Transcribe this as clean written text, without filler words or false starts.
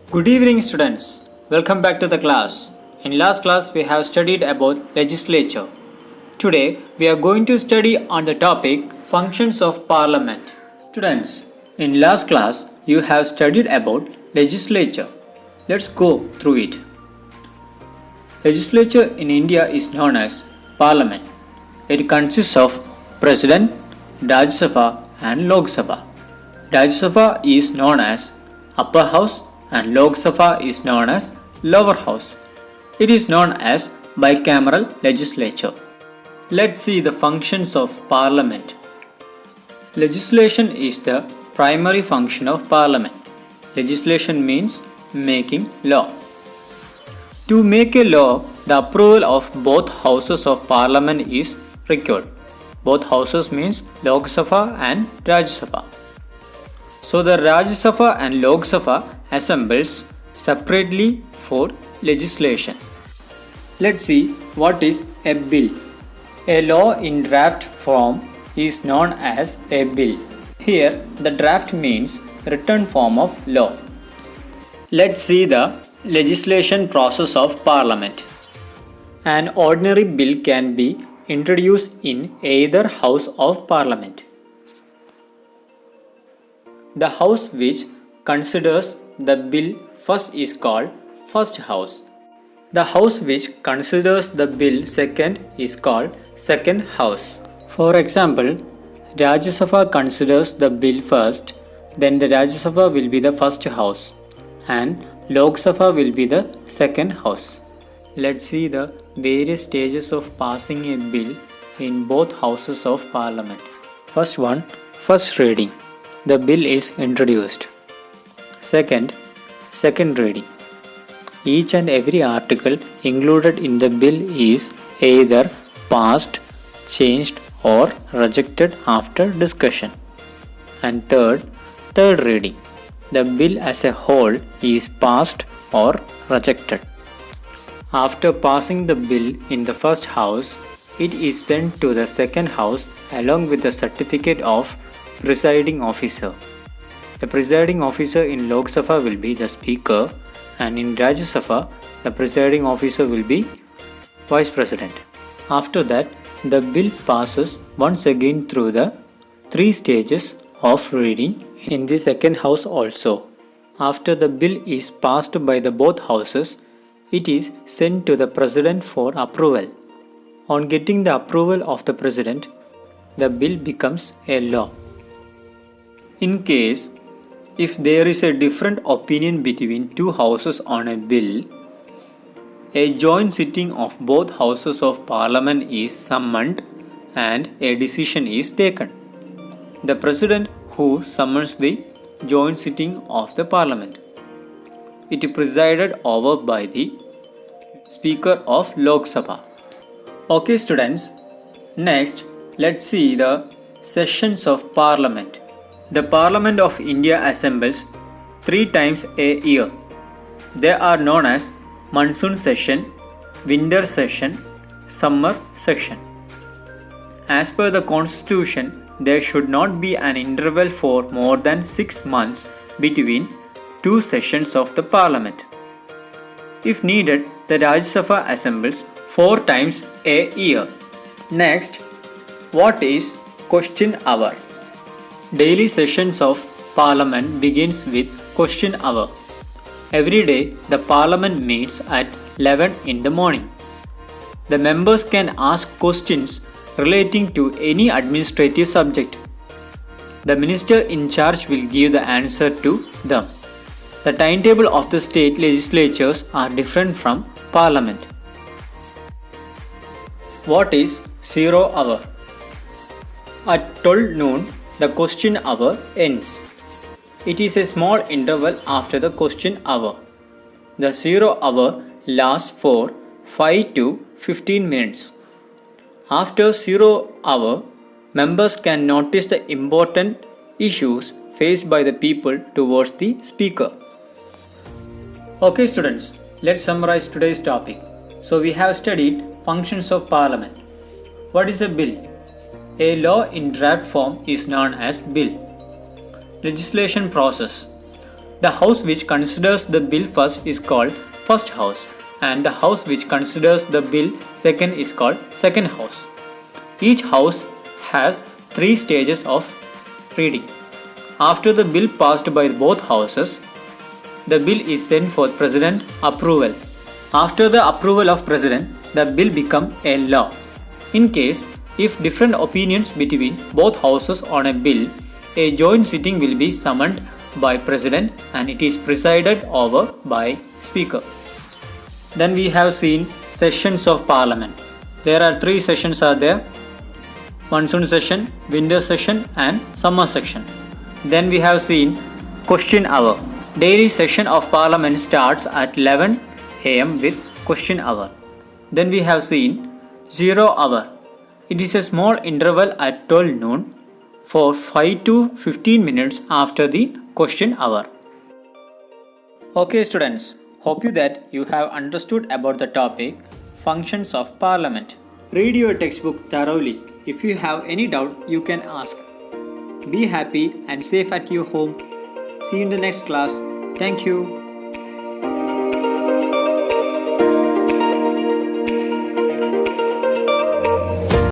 Good evening, students. Welcome back to the class. In last class, we have studied about legislature. Today, we are going to study on the topic functions of parliament. Students, in last class, you have studied about legislature. Let's go through it. Legislature in India is known as parliament. It consists of President, Rajya Sabha and Lok Sabha. Rajya Sabha is known as upper house and Lok Sabha is known as lower house. It is known as bicameral legislature. Let's see the functions of parliament. Legislation is the primary function of parliament. Legislation means making law. To make a law, the approval of both houses of parliament is required. Both houses means Lok Sabha and Rajya Sabha. So the Rajya Sabha and Lok Sabha assembles separately for legislation. Let's see what is a bill. A law in draft form is known as a bill. Here the draft means written form of law. Let's see the legislation process of parliament. An ordinary bill can be introduced in either house of parliament. The house which considers the bill first is called first house. The house which considers the bill second is called second house. For example, Rajya Sabha considers the bill first, then the Rajya Sabha will be the first house and Lok Sabha will be the second house. Let's see the various stages of passing a bill in both houses of parliament. First one, first reading. The bill is introduced. Second reading. Each and every article included in the bill is either passed, changed or rejected after discussion. And third reading. The bill as a whole is passed or rejected. After passing the bill in the first house, it is sent to the second house along with the certificate of presiding officer. The presiding officer in Lok Sabha will be the speaker and in Rajya Sabha the presiding officer will be vice president. After that, the bill passes once again through the 3 stages of reading in the second house also. After the bill is passed by the both houses, it is sent to the president for approval. On getting the approval of the president, the bill becomes a law. In case if there is a different opinion between two houses on a bill, a joint sitting of both houses of parliament is summoned and a decision is taken. The president who summons the joint sitting of the parliament. It is presided over by the speaker of Lok Sabha. Okay students, next let's see the sessions of parliament. The Parliament of India assembles 3 times a year. They are known as monsoon session, winter session, summer session. As per the constitution, there should not be an interval for more than 6 months between 2 sessions of the parliament. If needed, the Rajya Sabha assembles 4 times a year. Next, what is question hour? Daily sessions of parliament begins with question hour. Every day, the parliament meets at 11 in the morning. The members can ask questions relating to any administrative subject. The minister in charge will give the answer to them. The timetable of the state legislatures are different from parliament. What is 0 hour? At 12 noon, the question hour ends. It is a small interval after the question hour. The 0 hour lasts for 5 to 15 minutes. After 0 hour, members can notice the important issues faced by the people towards the speaker. Okay students, let's summarize today's topic. So we have studied functions of parliament. What is a bill? A law in draft form is known as bill. Legislation process. The house which considers the bill first is called first house, and the house which considers the bill second is called second house. Each house has 3 stages of reading. After the bill passed by both houses, the bill is sent for President approval. After the approval of President, the bill becomes a law. In case if different opinions between both houses on a bill, a joint sitting will be summoned by President and it is presided over by Speaker. Then we have seen sessions of Parliament. There are 3 sessions are there: monsoon session, winter session and summer session. Then we have seen question hour. Daily session of Parliament starts at 11 am with question hour. Then we have seen 0 hour. It is a small interval at 12 noon for 5 to 15 minutes after the question hour. Okay students, hope you that you have understood about the topic functions of Parliament. Read your textbook thoroughly. If you have any doubt, you can ask. Be happy and safe at your home. See you in the next class. Thank you.